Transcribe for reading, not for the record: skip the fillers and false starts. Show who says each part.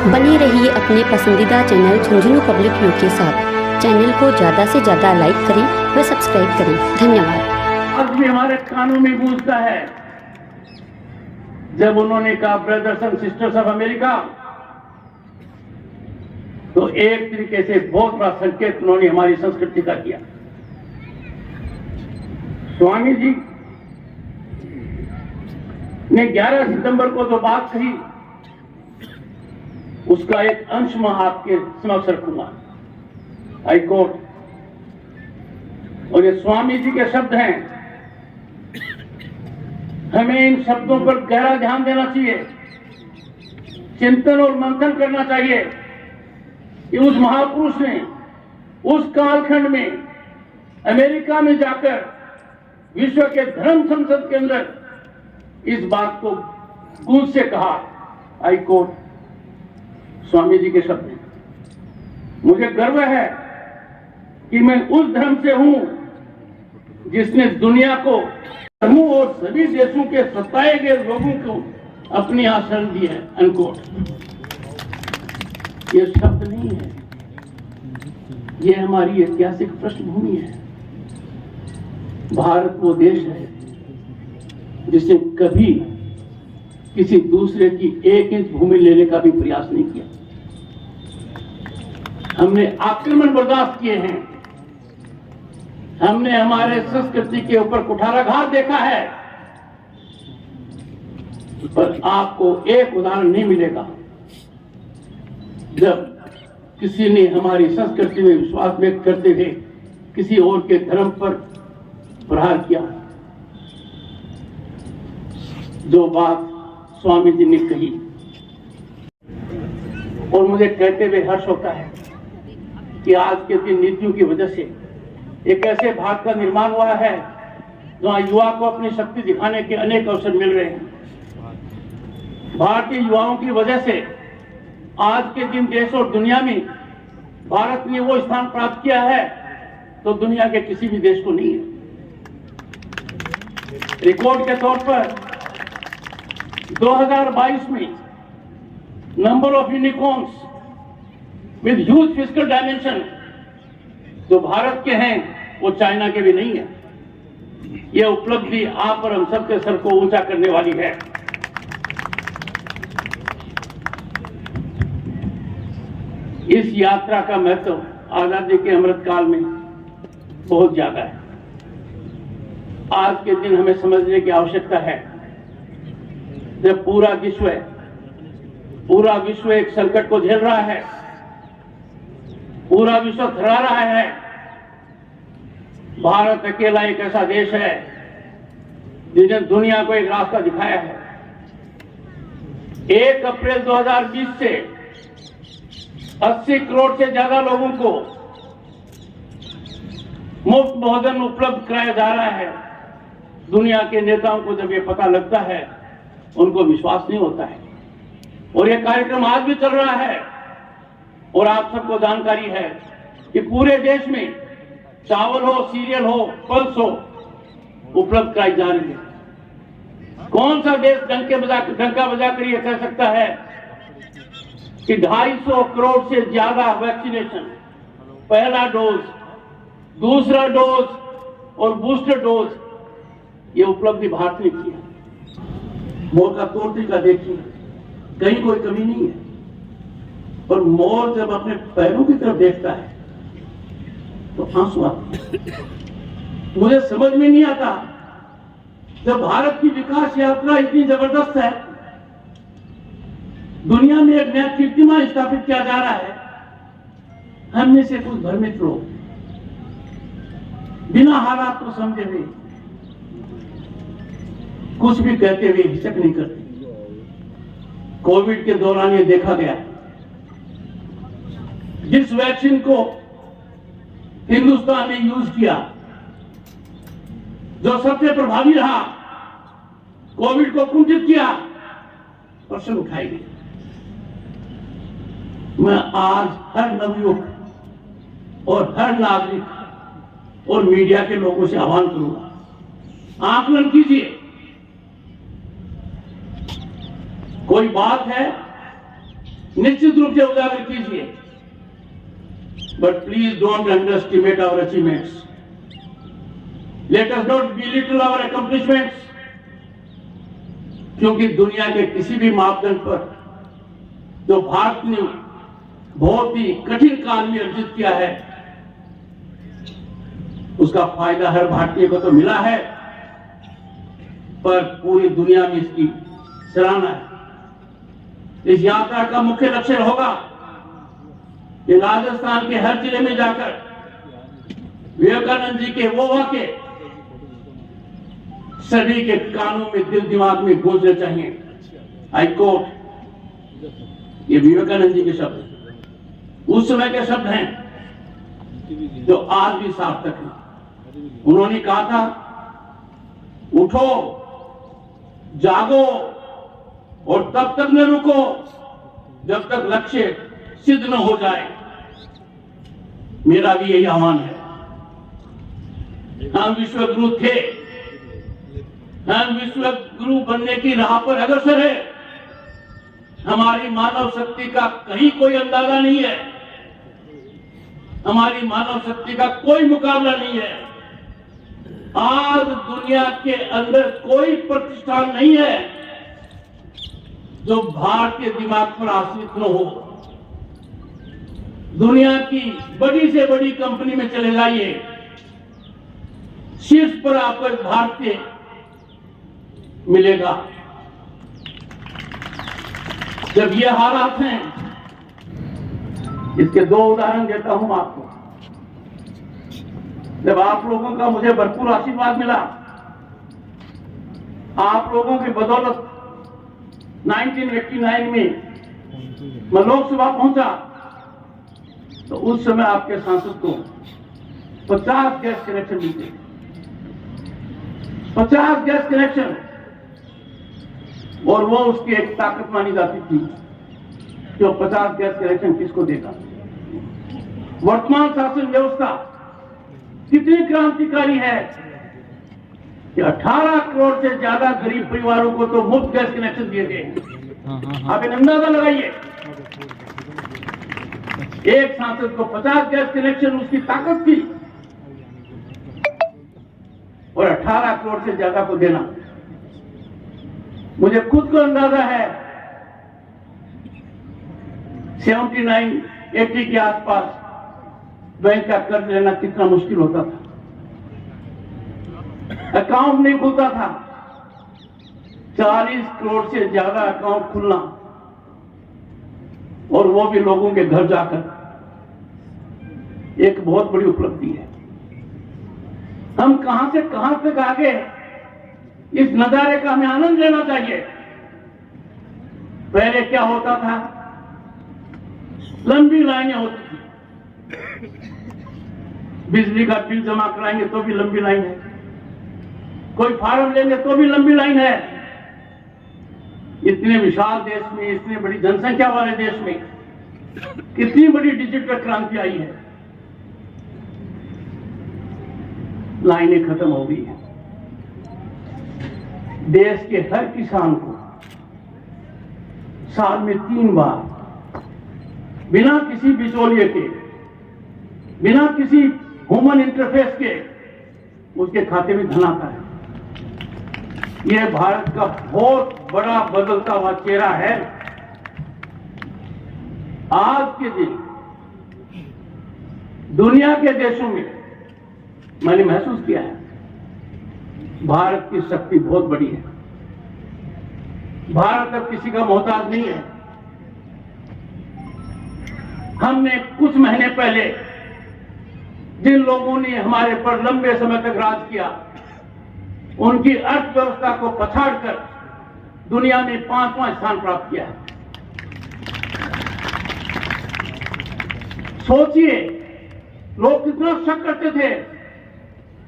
Speaker 1: बने रहिए अपने पसंदीदा चैनल झुंझुनू पब्लिक व्यू के साथ। चैनल को ज़्यादा से ज़्यादा लाइक करें व सब्सक्राइब करें। धन्यवाद।
Speaker 2: आज भी हमारे कानों में गूंजता है जब उन्होंने कहा brothers and sisters of America, तो एक तरीके से बहुत बड़ा संकेत उन्होंने हमारी संस्कृति का किया। स्वामी जी ने 11 सितंबर को जो बात कही, उसका एक अंश मैं आपके समक्ष रखूंगा। हाई कोर्ट, और ये स्वामी जी के शब्द हैं। हमें इन शब्दों पर गहरा ध्यान देना चाहिए, चिंतन और मंथन करना चाहिए कि उस महापुरुष ने उस कालखंड में अमेरिका में जाकर विश्व के धर्म संसद के अंदर इस बात को गूंज से कहा। हाई कोर्ट, स्वामी जी के शब्द हैं। मुझे गर्व है कि मैं उस धर्म से हूं जिसने दुनिया को धर्मों और सभी देशों के सताए गए लोगों को अपनी आशरण दी है। अनकोट, ये शब्द नहीं है, ये हमारी ऐतिहासिक पृष्ठभूमि है। भारत वो देश है जिसने कभी किसी दूसरे की 1 इंच भूमि लेने का भी प्रयास नहीं किया। हमने आक्रमण बर्दाश्त किए हैं, हमने हमारे संस्कृति के ऊपर कुठाराघात देखा है, पर आपको एक उदाहरण नहीं मिलेगा जब किसी ने हमारी संस्कृति में विश्वास व्यक्त करते हुए किसी और के धर्म पर प्रहार किया। जो बात स्वामी जी ने कही, और मुझे कहते हुए हर्ष होता है कि आज के दिन नीतियों की वजह से एक ऐसे भारत का निर्माण हुआ है जहां युवा को अपनी शक्ति दिखाने के अनेक अवसर मिल रहे हैं। भारतीय युवाओं की वजह से आज के दिन देश और दुनिया में भारत ने वो स्थान प्राप्त किया है तो दुनिया के किसी भी देश को नहीं है। रिकॉर्ड के तौर पर 2022 में number of unicorns with huge fiscal dimension जो भारत के हैं वो चाइना के भी नहीं है। यह उपलब्धि आप और हम सबके सर को ऊंचा करने वाली है। इस यात्रा का महत्व आजादी के अमृतकाल में बहुत ज्यादा है। आज के दिन हमें समझने की आवश्यकता है जब पूरा विश्व एक संकट को झेल रहा है, पूरा विश्व थर्रा रहा है। भारत अकेला एक ऐसा देश है जिसने दुनिया को एक रास्ता दिखाया है। 1 अप्रैल 2020 से 80 करोड़ से ज्यादा लोगों को मुफ्त भोजन उपलब्ध कराया जा रहा है। दुनिया के नेताओं को जब ये पता लगता है उनको विश्वास नहीं होता है, और यह कार्यक्रम आज भी चल रहा है। और आप सबको जानकारी है कि पूरे देश में चावल हो, सीरियल हो, पल्स हो उपलब्ध कराई जा रही है। कौन सा देश डंका बजाकर यह कह सकता है कि 250 करोड़ से ज्यादा वैक्सीनेशन, पहला डोज, दूसरा डोज और बूस्टर डोज, ये उपलब्धि भारत ने की है। मोर का तौर तरीका देखिए, कहीं कोई कमी नहीं है। पर मोर जब अपने पैरों की तरफ देखता है तो आंसू आते हैं। मुझे समझ में नहीं आता, जब भारत की विकास यात्रा इतनी जबरदस्त है, दुनिया में एक नया कीर्तिमान स्थापित किया जा रहा है, हम में से कुछ भ्रमित लोग बिना हालात को समझे हुए कुछ भी कहते हुए हिचक नहीं करते। कोविड के दौरान ये देखा गया, जिस वैक्सीन को हिंदुस्तान ने यूज किया, जो सबसे प्रभावी रहा, कोविड को कुंठित किया, प्रश्न उठाए गए। मैं आज हर नवयुवक और हर नागरिक और मीडिया के लोगों से आह्वान करूंगा, आकलन कीजिए। कोई बात है निश्चित रूप से उजागर कीजिए, but please don't underestimate our achievements. Let us not belittle our accomplishments, क्योंकि दुनिया के किसी भी मापदंड पर जो भारत ने बहुत ही कठिन काल में अर्जित किया है, उसका फायदा हर भारतीय को तो मिला है, पर पूरी दुनिया में इसकी सराहना है। इस यात्रा का मुख्य लक्ष्य होगा कि राजस्थान के हर जिले में जाकर विवेकानंद जी के वो वाक्य सभी के कानों में, दिल दिमाग में गूंजने चाहिए। आई कोट, ये विवेकानंद जी के शब्द उस समय के शब्द हैं जो आज भी सार्थक हैं। उन्होंने कहा था, उठो, जागो और तब तक न रुको जब तक लक्ष्य सिद्ध न हो जाए। मेरा भी यही आह्वान है। हम विश्व गुरु थे, हम विश्व गुरु बनने की राह पर अग्रसर है। हमारी मानव शक्ति का कहीं कोई अंदाजा नहीं है, हमारी मानव शक्ति का कोई मुकाबला नहीं है। आज दुनिया के अंदर कोई प्रतिष्ठान नहीं है जो भारतीय दिमाग पर आश्रित न हो। दुनिया की बड़ी से बड़ी कंपनी में चले जाइए, शीर्ष पर आपको भारतीय मिलेगा। जब ये हालात हैं, इसके दो उदाहरण देता हूं आपको। जब आप लोगों का मुझे भरपूर आशीर्वाद मिला, आप लोगों की बदौलत 1989 में मैं लोकसभा पहुंचा, तो उस समय आपके सांसद को 50 गैस कनेक्शन मिलते, 50 गैस कनेक्शन, और वो उसकी एक ताकत मानी जाती थी जो 50 गैस कनेक्शन किसको देगा। वर्तमान शासन व्यवस्था कितनी क्रांतिकारी है कि 18 करोड़ से ज्यादा गरीब परिवारों को तो मुफ्त गैस कनेक्शन दिए गए हैं। आप एक अंदाजा लगाइए, एक सांसद को 50 गैस कनेक्शन उसकी ताकत थी, और 18 करोड़ से ज्यादा को देना। मुझे खुद को अंदाजा है 79-80 के आसपास बैंक का कर्ज लेना कितना मुश्किल होता था, अकाउंट नहीं खुलता था। 40 करोड़ से ज्यादा अकाउंट खुलना, और वो भी लोगों के घर जाकर, एक बहुत बड़ी उपलब्धि है। हम कहां से कहां तक आगे, इस नजारे का हमें आनंद लेना चाहिए। पहले क्या होता था, लंबी लाइनें होती थी, बिजली का बिल जमा कराएंगे तो भी लंबी लाइन है, कोई फार्म लेंगे तो भी लंबी लाइन है। इतने विशाल देश में, इतनी बड़ी जनसंख्या वाले देश में कितनी बड़ी डिजिटल क्रांति आई है। लाइनें खत्म हो गई हैं। देश के हर किसान को साल में 3 बार बिना किसी बिचौलिए के, बिना किसी ह्यूमन इंटरफेस के उसके खाते में धन आता है। यह भारत का बहुत बड़ा बदलता हुआ चेहरा है। आज के दिन दुनिया के देशों में मैंने महसूस किया है, भारत की शक्ति बहुत बड़ी है। भारत अब किसी का मोहताज नहीं है। हमने कुछ महीने पहले जिन लोगों ने हमारे पर लंबे समय तक राज किया, उनकी अर्थव्यवस्था को पछाड़कर दुनिया में 5वां स्थान प्राप्त किया है। सोचिए, लोग कितना शक करते थे